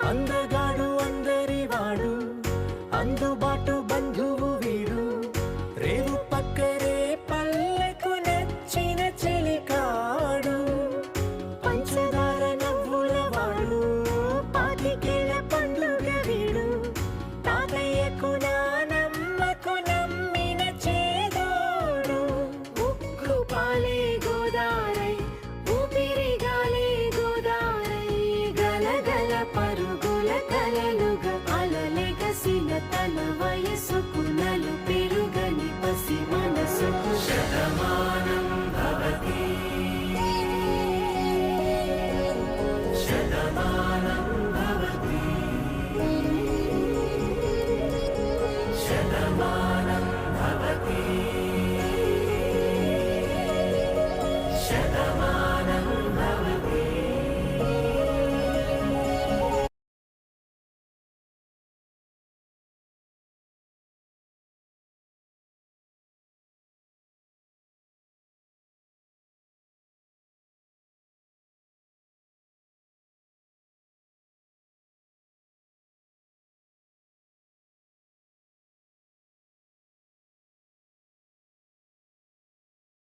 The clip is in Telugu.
అందగాడు అందరివాడు అందుబాటు బంధువు వీడు రేవు పక్కరే పల్లెకు నచ్చిన చెలికాడు పంచదార నవ్వుల వాడు పాతికేల పండుగ వీడు తాతయ్యకు నానమ్మకు నమ్మిన చేదోడు ఉక్కు పాలే గోదారై ఊపిరి గాలే గోదారై గలగల పరుగుల కలలుగా అలలెగసిన తన వయసుకు నలు పెరుగని పసి మనసుకు శతమానం భవతి శతమానం భవతి శతమానం